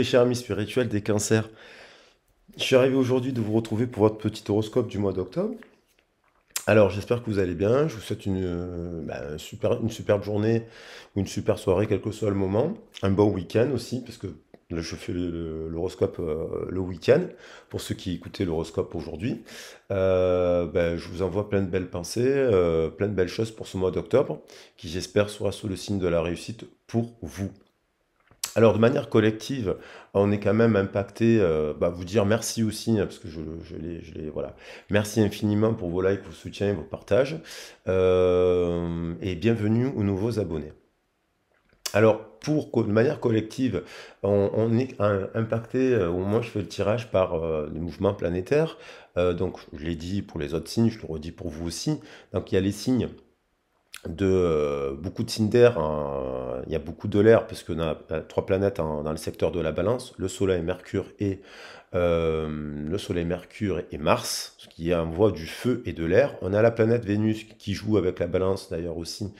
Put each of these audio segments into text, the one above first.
Chers amis spirituels des cancers, je suis arrivé aujourd'hui de vous retrouver pour votre petit horoscope du mois d'octobre. Alors j'espère que vous allez bien, je vous souhaite une superbe journée ou une super soirée, quel que soit le moment. Un bon week-end aussi, parce que là je fais l'horoscope le week-end, pour ceux qui écoutaient l'horoscope aujourd'hui. Je vous envoie plein de belles pensées, plein de belles choses pour ce mois d'octobre, qui j'espère sera sous le signe de la réussite pour vous. Alors, de manière collective, on est quand même impacté. Vous dire merci aussi, hein, parce que voilà. Merci infiniment pour vos likes, vos soutiens, vos partages. Et bienvenue aux nouveaux abonnés. Alors, de manière collective, on est impacté, au moment où je fais le tirage, par les mouvements planétaires. Donc, je l'ai dit pour les autres signes, je le redis pour vous aussi. Donc, il y a les signes de beaucoup de signes d'air, hein. Il y a beaucoup de l'air parce qu'on a trois planètes dans le secteur de la balance, le Soleil, Mercure et Mars, ce qui envoie du feu et de l'air. On a la planète Vénus qui joue avec la balance d'ailleurs aussi,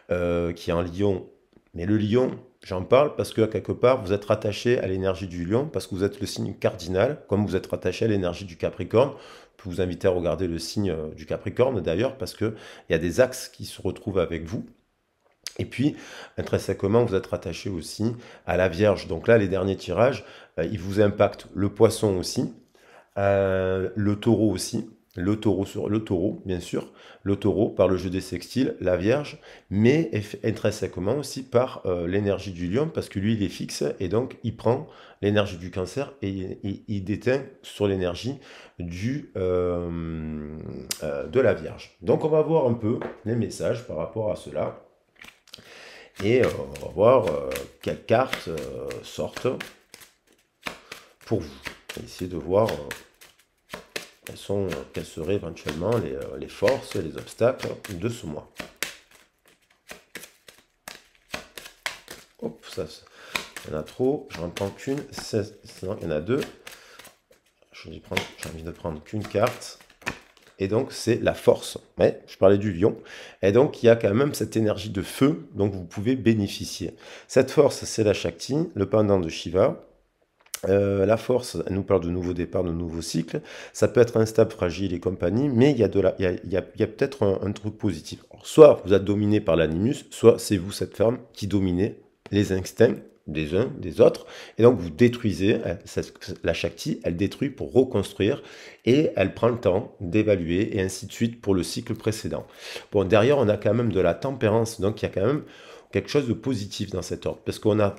qui est en Lion. Mais le Lion, j'en parle parce que quelque part, vous êtes rattaché à l'énergie du Lion, parce que vous êtes le signe cardinal, comme vous êtes rattaché à l'énergie du Capricorne. Je peux vous inviter à regarder le signe du Capricorne d'ailleurs, parce qu'il y a des axes qui se retrouvent avec vous. Et puis, intrinsèquement, vous êtes rattaché aussi à la Vierge. Donc là, les derniers tirages, ils vous impactent le Poisson aussi, le Taureau aussi, le Taureau, bien sûr, le Taureau par le jeu des sextiles, la Vierge, mais intrinsèquement aussi par l'énergie du Lion, parce que lui, il est fixe, et donc il prend l'énergie du Cancer et il déteint sur l'énergie de la Vierge. Donc on va voir un peu les messages par rapport à cela. Et on va voir quelles cartes sortent pour vous. On va essayer de voir quelles seraient éventuellement les forces, les obstacles de ce mois. Hop, ça, il y en a trop, j'en prends qu'une, sinon il y en a deux. J'ai envie de prendre qu'une carte. Et donc, c'est la force. Ouais, je parlais du lion. Et donc, il y a quand même cette énergie de feu dont vous pouvez bénéficier. Cette force, c'est la Shakti, le pendant de Shiva. La force, elle nous parle de nouveaux départs, de nouveaux cycles. Ça peut être instable, fragile et compagnie, mais il y a, il y a peut-être un truc positif. Alors, soit vous êtes dominé par l'animus, soit c'est vous, cette femme, qui dominez les instincts des uns, des autres, et donc vous détruisez. La Shakti, elle détruit pour reconstruire, et elle prend le temps d'évaluer, et ainsi de suite pour le cycle précédent. Bon, derrière, on a quand même de la tempérance, donc il y a quand même quelque chose de positif dans cet ordre, parce qu'on a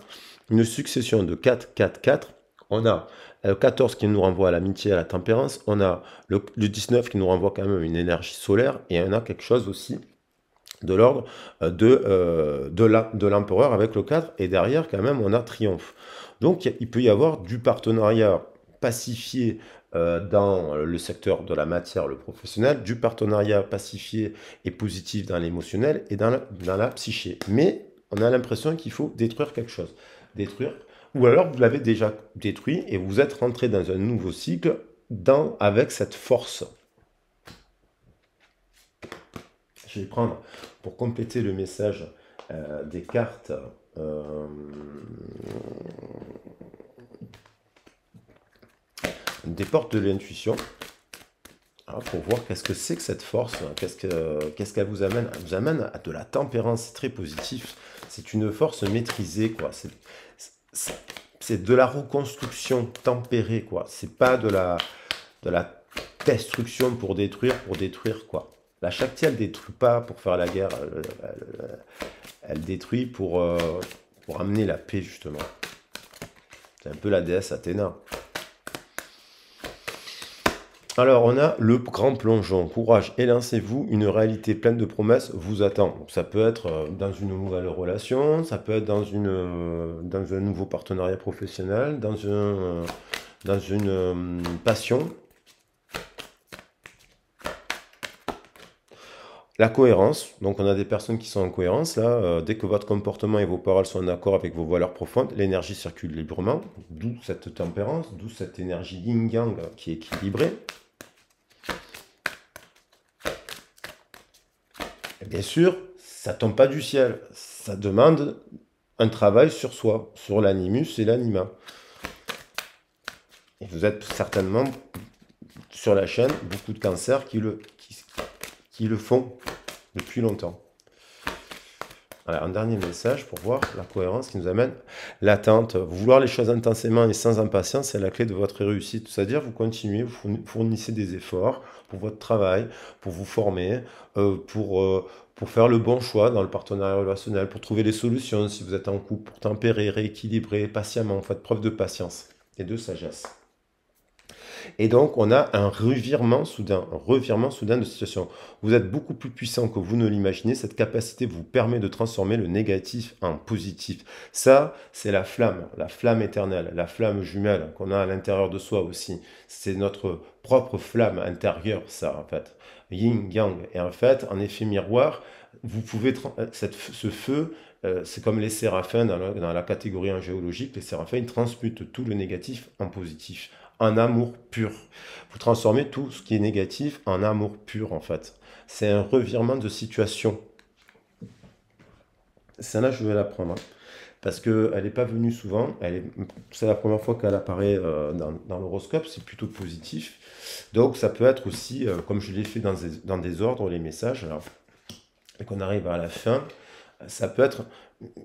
une succession de 4, 4, 4, on a le 14 qui nous renvoie à l'amitié, à la tempérance. On a le 19 qui nous renvoie quand même à une énergie solaire. Et on a quelque chose aussi de l'ordre de l'empereur avec le 4. Et derrière, quand même, on a triomphe. Donc, il peut y avoir du partenariat pacifié dans le secteur de la matière, le professionnel, du partenariat pacifié et positif dans l'émotionnel et dans la psyché. Mais on a l'impression qu'il faut détruire quelque chose. Détruire, ou alors vous l'avez déjà détruit et vous êtes rentré dans un nouveau cycle avec cette force. Je vais prendre, pour compléter le message des cartes, des portes de l'intuition, pour voir qu'est-ce que c'est que cette force, qu'est-ce qu'elle vous amène. Elle vous amène à de la tempérance, c'est très positif. C'est une force maîtrisée, quoi. C'est de la reconstruction tempérée, quoi. C'est pas de la destruction pour détruire, quoi. La Shakti, elle détruit pas pour faire la guerre, elle détruit pour amener la paix, justement. C'est un peu la déesse Athéna. Alors, on a le grand plongeon. Courage, élancez-vous, une réalité pleine de promesses vous attend. Donc, ça peut être dans une nouvelle relation, ça peut être dans un nouveau partenariat professionnel, dans une passion. La cohérence, donc on a des personnes qui sont en cohérence, là, dès que votre comportement et vos paroles sont en accord avec vos valeurs profondes, l'énergie circule librement, d'où cette tempérance, d'où cette énergie yin-yang qui est équilibrée. Et bien sûr, ça tombe pas du ciel, ça demande un travail sur soi, sur l'animus et l'anima. Et vous êtes certainement sur la chaîne beaucoup de cancers qui le font depuis longtemps. Voilà, un dernier message pour voir la cohérence qui nous amène l'attente. Vouloir les choses intensément et sans impatience, c'est la clé de votre réussite. C'est-à-dire, vous continuez, vous fournissez des efforts pour votre travail, pour vous former, pour faire le bon choix dans le partenariat relationnel, pour trouver les solutions si vous êtes en couple, pour tempérer, rééquilibrer patiemment. Faites preuve de patience et de sagesse. Et donc, on a un revirement soudain de situation. Vous êtes beaucoup plus puissant que vous ne l'imaginez. Cette capacité vous permet de transformer le négatif en positif. Ça, c'est la flamme éternelle, la flamme jumelle qu'on a à l'intérieur de soi aussi. C'est notre propre flamme intérieure, ça, en fait. Yin, yang. Et en fait, en effet miroir, vous pouvez, ce feu, c'est comme les séraphins dans la catégorie angéologique. Les séraphins, ils transmutent tout le négatif en positif, en amour pur. Vous transformez tout ce qui est négatif en amour pur, en fait. C'est un revirement de situation. Celle-là, je vais la prendre, hein, parce qu'elle n'est pas venue souvent. C'est la première fois qu'elle apparaît dans l'horoscope. C'est plutôt positif. Donc, ça peut être aussi, comme je l'ai fait dans des ordres, les messages, alors, et qu'on arrive à la fin, ça peut être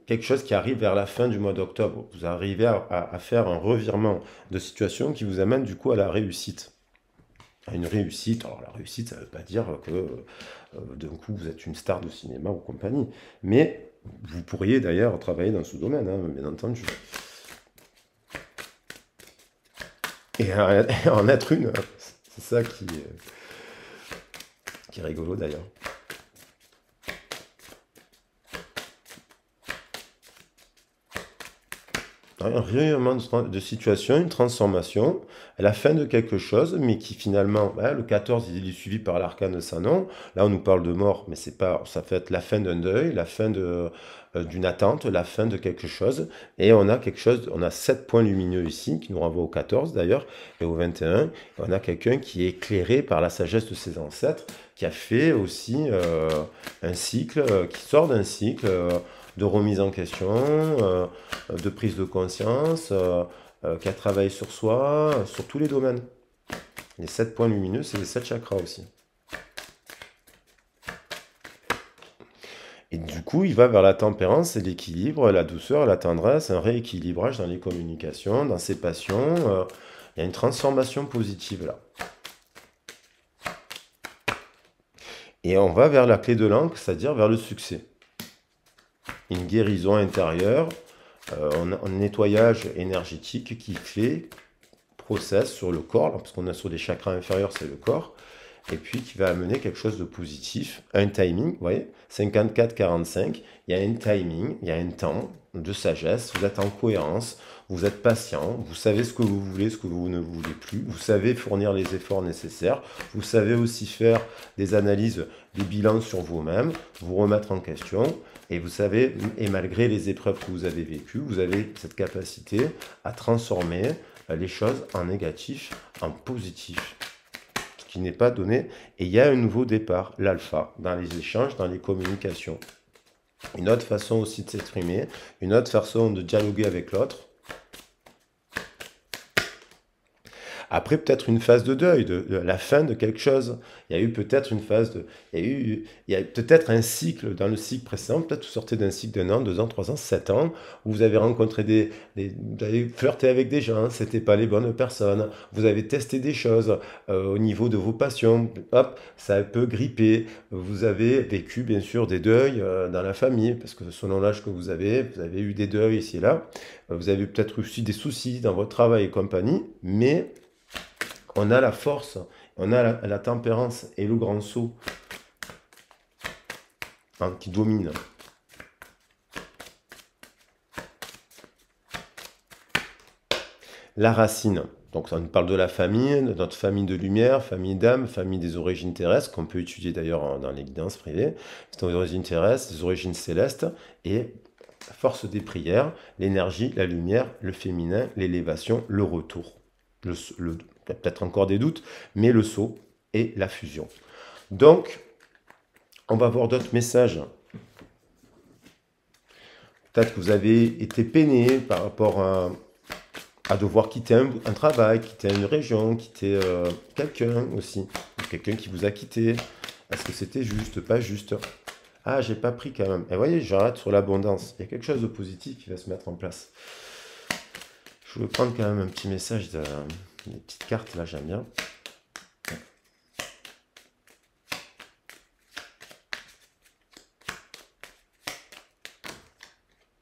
quelque chose qui arrive vers la fin du mois d'octobre. Vous arrivez à faire un revirement de situation qui vous amène du coup à la réussite. À une réussite, alors la réussite, ça ne veut pas dire que d'un coup vous êtes une star de cinéma ou compagnie, mais vous pourriez d'ailleurs travailler dans ce domaine, hein, bien entendu. Et en être une, c'est ça qui est rigolo d'ailleurs. Un revirement de situation, une transformation, à la fin de quelque chose, mais qui finalement, le 14, il est suivi par l'arcane sans nom. Là, on nous parle de mort, mais c'est pas, ça fait être la fin d'un deuil, la fin d'une attente, la fin de quelque chose. Et on a quelque chose, on a 7 points lumineux ici, qui nous renvoient au 14 d'ailleurs, et au 21. Et on a quelqu'un qui est éclairé par la sagesse de ses ancêtres, qui a fait aussi un cycle, qui sort d'un cycle de remise en question, de prise de conscience, qui a travaillé sur soi, sur tous les domaines. Les 7 points lumineux, c'est les 7 chakras aussi. Et du coup, il va vers la tempérance et l'équilibre, la douceur, la tendresse, un rééquilibrage dans les communications, dans ses passions. Il y a une transformation positive là. Et on va vers la clé de l'encre, c'est-à-dire vers le succès. Une guérison intérieure, un nettoyage énergétique qui fait process sur le corps, parce qu'on a sur des chakras inférieurs, c'est le corps, et puis qui va amener quelque chose de positif, un timing, vous voyez, 54-45, il y a un timing, il y a un temps de sagesse, vous êtes en cohérence, vous êtes patient, vous savez ce que vous voulez, ce que vous ne voulez plus, vous savez fournir les efforts nécessaires, vous savez aussi faire des analyses, des bilans sur vous-même, vous remettre en question, et vous savez, et malgré les épreuves que vous avez vécues, vous avez cette capacité à transformer les choses en négatif, en positif, ce qui n'est pas donné. Et il y a un nouveau départ, l'alpha, dans les échanges, dans les communications. Une autre façon aussi de s'exprimer, une autre façon de dialoguer avec l'autre. Après, peut-être une phase de deuil, de la fin de quelque chose. Il y a eu peut-être une phase de... Il y a peut-être un cycle, dans le cycle précédent, peut-être vous sortez d'un cycle d'1 an, 2 ans, 3 ans, 7 ans, où vous avez rencontré vous avez flirté avec des gens, c'était pas les bonnes personnes, vous avez testé des choses au niveau de vos passions, hop, ça peut gripper. Vous avez vécu, bien sûr, des deuils dans la famille, parce que selon l'âge que vous avez eu des deuils ici et là, vous avez peut-être aussi des soucis dans votre travail et compagnie, mais... on a la force, on a la tempérance et le grand saut qui domine. La racine, donc ça nous parle de la famille, de notre famille de lumière, famille d'âme, famille des origines terrestres, qu'on peut étudier d'ailleurs dans les guidances privées. C'est les origines terrestres, les origines célestes, et la force des prières, l'énergie, la lumière, le féminin, l'élévation, le retour. Peut-être encore des doutes, mais le saut et la fusion. Donc, on va voir d'autres messages. Peut-être que vous avez été peiné par rapport à devoir quitter un travail, quitter une région, quitter quelqu'un aussi. Quelqu'un qui vous a quitté. Est-ce que c'était juste, pas juste? Ah, j'ai pas pris quand même. Et vous voyez, j'arrête sur l'abondance. Il y a quelque chose de positif qui va se mettre en place. Je vais prendre quand même un petit message des petites cartes, là, j'aime bien.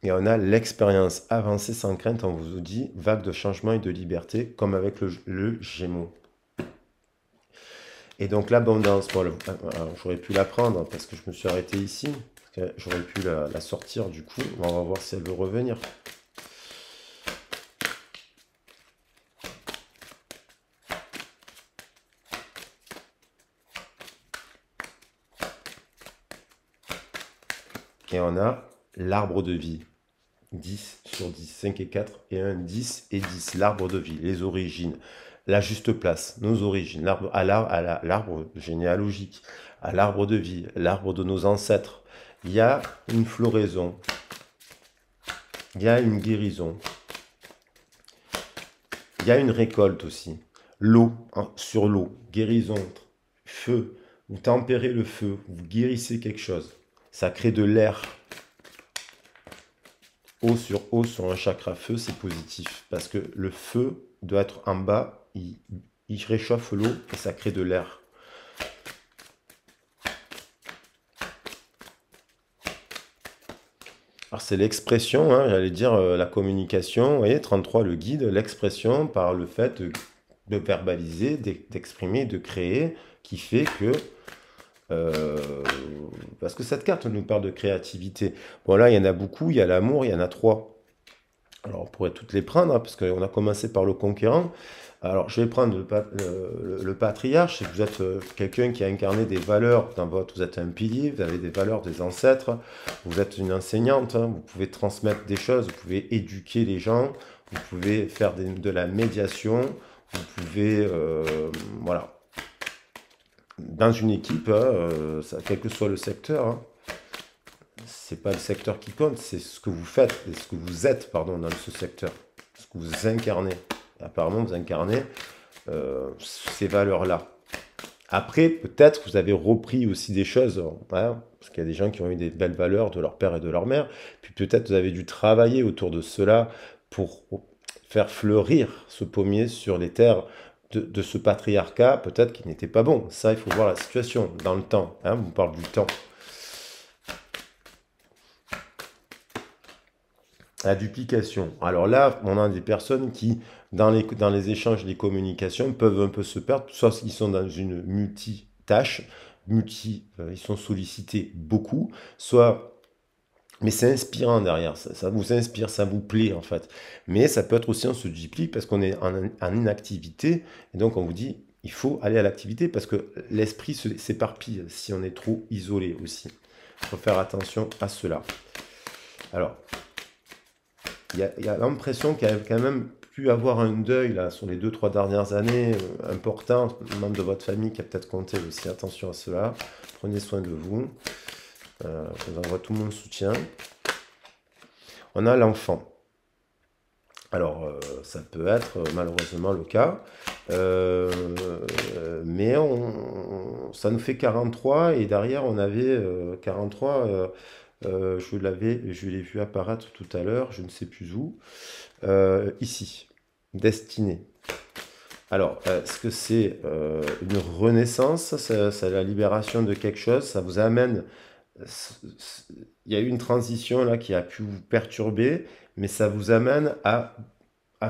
Et on a l'expérience avancée sans crainte, on vous dit, vague de changement et de liberté, comme avec le Gémeaux. Et donc l'abondance, bon, j'aurais pu la prendre parce que je me suis arrêté ici. J'aurais pu la sortir du coup. On va voir si elle veut revenir. Et on a l'arbre de vie. 10 sur 10, 5 et 4 et 1, 10 et 10. L'arbre de vie, les origines, la juste place, nos origines, l'arbre généalogique, à l'arbre de vie, l'arbre de nos ancêtres. Il y a une floraison, il y a une guérison, il y a une récolte aussi. L'eau, sur l'eau, guérison, feu, vous tempérez le feu, vous guérissez quelque chose. Ça crée de l'air. Eau sur un chakra feu, c'est positif. Parce que le feu doit être en bas, il réchauffe l'eau et ça crée de l'air. Alors c'est l'expression, hein, j'allais dire la communication, vous voyez, 33, le guide, l'expression par le fait de verbaliser, d'exprimer, de créer, qui fait que... parce que cette carte nous parle de créativité. Bon là, il y en a beaucoup, il y a l'amour, il y en a 3. Alors on pourrait toutes les prendre, hein, parce qu'on a commencé par le conquérant. Alors je vais prendre le patriarche, c'est que vous êtes quelqu'un qui a incarné des valeurs dans votre... Vous êtes un pilier, vous avez des valeurs des ancêtres, vous êtes une enseignante, hein, vous pouvez transmettre des choses, vous pouvez éduquer les gens, vous pouvez faire de la médiation, vous pouvez... voilà. Dans une équipe, hein, quel que soit le secteur, hein, c'est pas le secteur qui compte, c'est ce que vous faites, et ce que vous êtes, pardon, dans ce secteur, ce que vous incarnez. Et apparemment, vous incarnez ces valeurs-là. Après, peut-être que vous avez repris aussi des choses, hein, parce qu'il y a des gens qui ont eu des belles valeurs de leur père et de leur mère, puis peut-être vous avez dû travailler autour de cela pour faire fleurir ce pommier sur les terres de ce patriarcat, peut-être qui n'était pas bon. Ça, il faut voir la situation dans le temps. Hein, on parle du temps. La duplication. Alors là, on a des personnes qui, dans les échanges, les communications, peuvent un peu se perdre, soit ils sont dans une multitâche, ils sont sollicités beaucoup, soit... Mais c'est inspirant derrière, ça vous inspire, ça vous plaît en fait. Mais ça peut être aussi, on se duplique parce qu'on est en inactivité, et donc on vous dit, il faut aller à l'activité parce que l'esprit s'éparpille si on est trop isolé aussi. Il faut faire attention à cela. Alors, il y a l'impression qu'il y a quand même pu avoir un deuil là, sur les 2-3 dernières années, important, un membre de votre famille qui a peut-être compté aussi. Attention à cela, prenez soin de vous. Je vous envoie tout mon soutien. On a l'enfant. Alors, ça peut être malheureusement le cas, mais ça nous fait 43 et derrière on avait 43, je l'ai vu apparaître tout à l'heure, je ne sais plus où, ici, destinée. Alors, est-ce que c'est une renaissance, c'est la libération de quelque chose, ça vous amène... Il y a eu une transition là qui a pu vous perturber, mais ça vous amène à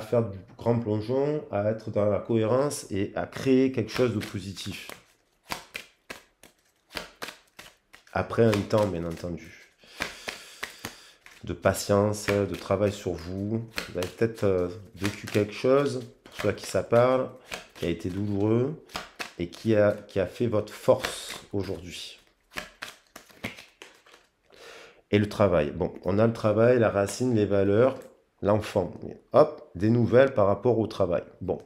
faire du grand plongeon, à être dans la cohérence et à créer quelque chose de positif. Après un temps, bien entendu, de patience, de travail sur vous. Vous avez peut-être vécu quelque chose, pour ceux à qui ça parle, qui a été douloureux et qui a fait votre force aujourd'hui. Et le travail. Bon, on a le travail, la racine, les valeurs, l'enfant. Hop, des nouvelles par rapport au travail. Bon,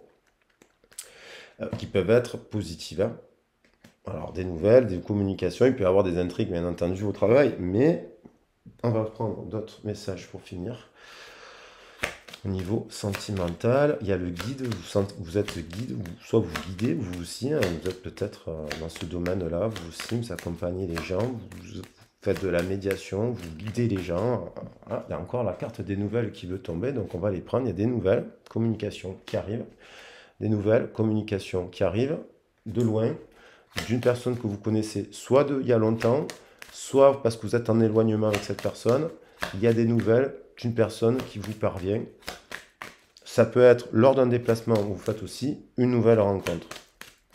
qui peuvent être positives. Hein. Alors, des nouvelles, des communications, il peut y avoir des intrigues, bien entendu, au travail, mais on va prendre d'autres messages pour finir. Au niveau sentimental, il y a le guide, vous êtes le guide, soit vous guidez, vous aussi, hein, vous êtes peut-être dans ce domaine-là, vous aussi, vous accompagnez les gens, vous faites de la médiation, vous guidez les gens. Ah, il y a encore la carte des nouvelles qui veut tomber, donc on va les prendre. Il y a des nouvelles, communication qui arrivent, des nouvelles, communication qui arrivent de loin, d'une personne que vous connaissez, soit il y a longtemps, soit parce que vous êtes en éloignement avec cette personne. Il y a des nouvelles d'une personne qui vous parvient. Ça peut être lors d'un déplacement, vous faites aussi une nouvelle rencontre.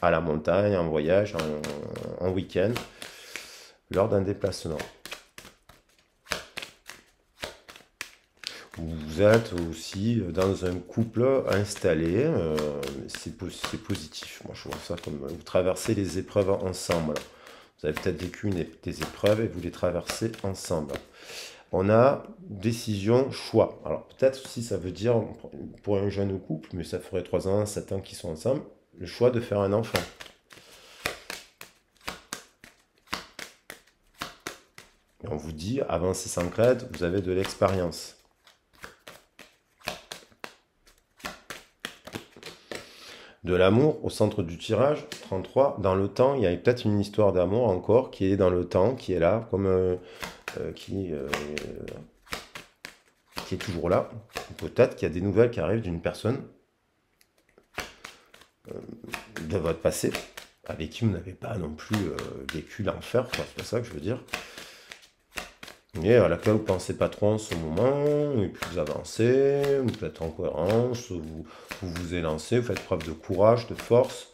À la montagne, en voyage, en week-end, lors d'un déplacement. Vous êtes aussi dans un couple installé, c'est positif. Moi, je vois ça comme vous traversez les épreuves ensemble. Vous avez peut-être vécu des épreuves et vous les traversez ensemble. On a décision, choix. Alors peut-être aussi ça veut dire, pour un jeune couple, mais ça ferait 3 ans, 7 ans qu'ils sont ensemble, le choix de faire un enfant. Et on vous dit, avancez sans crainte, vous avez de l'expérience. De l'amour au centre du tirage, 33. Dans le temps, il y a peut-être une histoire d'amour encore qui est dans le temps, qui est là, comme qui est toujours là. Peut-être qu'il y a des nouvelles qui arrivent d'une personne de votre passé, avec qui vous n'avez pas non plus vécu l'enfer, enfin, c'est pas ça que je veux dire. Et à laquelle vous ne pensez pas trop en ce moment, et puis vous avancez, vous êtes en cohérence, vous vous élancez, vous faites preuve de courage, de force.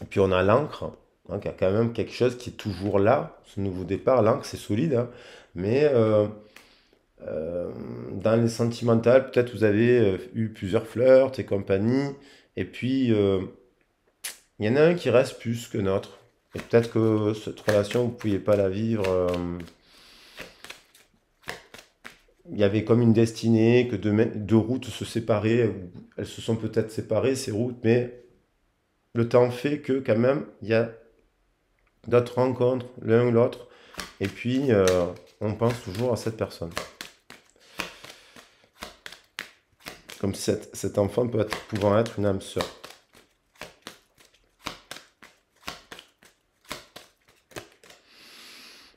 Et puis on a l'encre, hein, qui a quand même quelque chose qui est toujours là, ce nouveau départ. L'encre c'est solide, hein, mais dans les sentimentales, peut-être vous avez eu plusieurs flirts et compagnie, et puis il y en a un qui reste plus que l'autre. Et peut-être que cette relation, vous ne pouviez pas la vivre. Il y avait comme une destinée, que deux routes se séparaient. Elles se sont peut-être séparées, ces routes, mais le temps fait que quand même, il y a d'autres rencontres, l'un ou l'autre. Et puis, on pense toujours à cette personne. Comme si cet enfant pouvant être une âme sœur.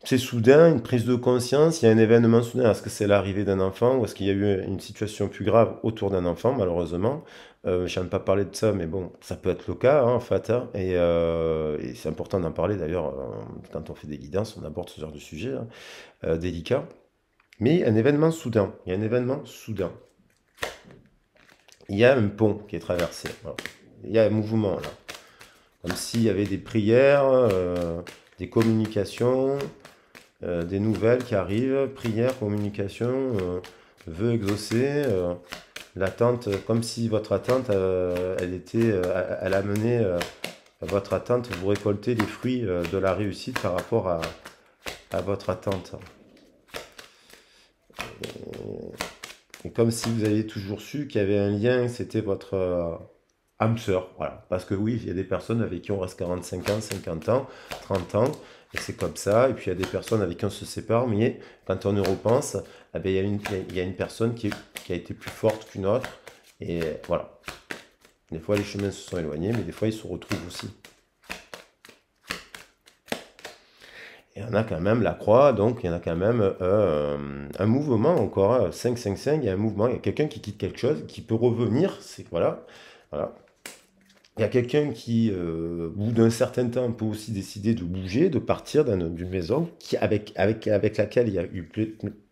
C'est soudain, une prise de conscience, il y a un événement soudain. Est-ce que c'est l'arrivée d'un enfant ou est-ce qu'il y a eu une situation plus grave autour d'un enfant, malheureusement? J'aime pas parler de ça, mais bon, ça peut être le cas, hein, en fait, hein. Et c'est important d'en parler d'ailleurs, quand on fait des guidances, on aborde ce genre de sujet hein, délicat. Mais un événement soudain, il y a un événement soudain. Il y a un pont qui est traversé. Voilà. Il y a un mouvement là. Comme s'il y avait des prières, des communications. Des nouvelles qui arrivent, prière, communication, vœux exaucés, l'attente, comme si votre attente, elle amenait votre attente, vous récoltez les fruits de la réussite par rapport à votre attente. Et comme si vous aviez toujours su qu'il y avait un lien, c'était votre âme sœur, voilà. Parce que oui, il y a des personnes avec qui on reste 45 ans, 50 ans, 30 ans, et c'est comme ça. Et puis il y a des personnes avec qui on se sépare, mais quand on y repense, eh bien, il y a une personne qui a été plus forte qu'une autre. Et voilà. Des fois, les chemins se sont éloignés, mais des fois, ils se retrouvent aussi. Et on a quand même la croix, donc il y en a quand même un mouvement encore. 5-5-5, il y a un mouvement, il y a quelqu'un qui quitte quelque chose, qui peut revenir. C'est voilà. Voilà. Il y a quelqu'un qui, au bout d'un certain temps, peut aussi décider de bouger, de partir d'une maison avec laquelle il y a eu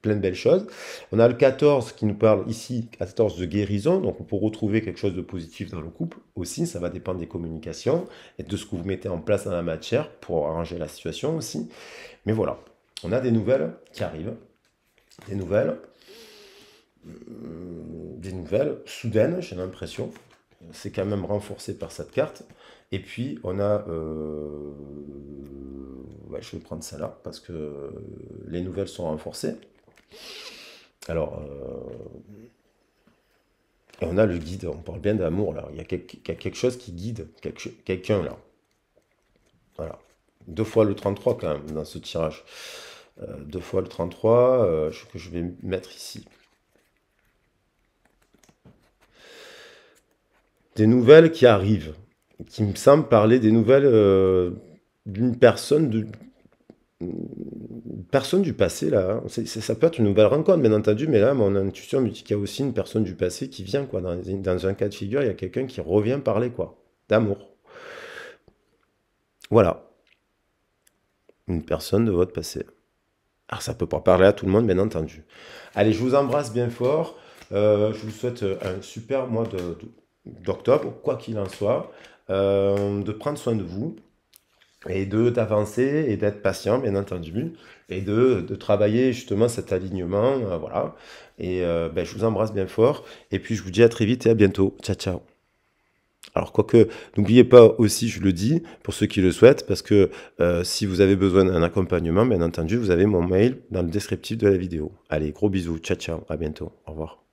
plein de belles choses. On a le 14 qui nous parle ici, 14 de guérison, donc on peut retrouver quelque chose de positif dans le couple aussi, ça va dépendre des communications et de ce que vous mettez en place dans la matière pour arranger la situation aussi. Mais voilà, on a des nouvelles qui arrivent, des nouvelles soudaines, j'ai l'impression. C'est quand même renforcé par cette carte. Et puis, on a... ouais, je vais prendre celle-là, parce que les nouvelles sont renforcées. Alors, et on a le guide, on parle bien d'amour, là. Il y a quelque chose qui guide quelqu'un, là. Voilà. 2 fois le 33, quand même, dans ce tirage. 2 fois le 33, que je vais mettre ici. Des nouvelles qui arrivent, qui me semblent parler des nouvelles d'une personne du passé, là. Ça peut être une nouvelle rencontre, bien entendu, mais là, mon intuition me dit qu'il y a aussi une personne du passé qui vient, quoi. Dans un cas de figure, il y a quelqu'un qui revient parler, quoi, d'amour. Voilà, une personne de votre passé. Alors, ça peut pas parler à tout le monde, bien entendu. Allez, je vous embrasse bien fort. Je vous souhaite un super mois d'octobre, quoi qu'il en soit. De prendre soin de vous et d'avancer et d'être patient, bien entendu, et de travailler justement cet alignement. Voilà. Et ben, je vous embrasse bien fort. Et puis, je vous dis à très vite et à bientôt. Ciao, ciao. Alors, quoique, n'oubliez pas aussi, je le dis, pour ceux qui le souhaitent, parce que si vous avez besoin d'un accompagnement, bien entendu, vous avez mon mail dans le descriptif de la vidéo. Allez, gros bisous, ciao, ciao, à bientôt, au revoir.